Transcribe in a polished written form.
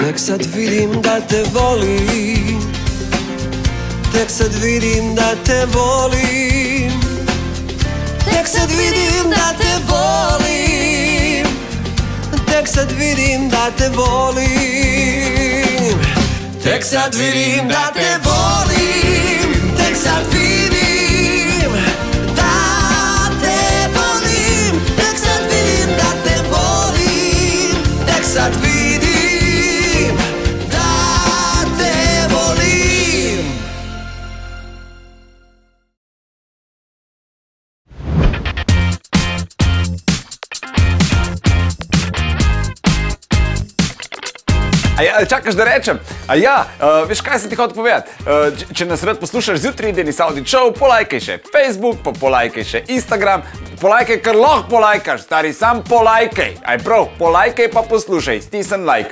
Tek sad vidim da te volim, tek sad vidim da te volim, tek sad vidim da te volim, tek sad vidim da te volim, tek sad vidim da te volim, tek sad vidim da te volim, tek sad vidim da te volim, tek sad vidim da te volim. A ja, čakaš da rečem? A ja, veš kaj sem ti hotel povedati? Če nas rad poslušaš zjutraj, Denis Audić Show, polajkaj še Facebook, pa polajkaj še Instagram, polajkaj, kar lahko polajkaš, stari, sam polajkaj. Aj prav, polajkaj pa poslušaj, stisni like.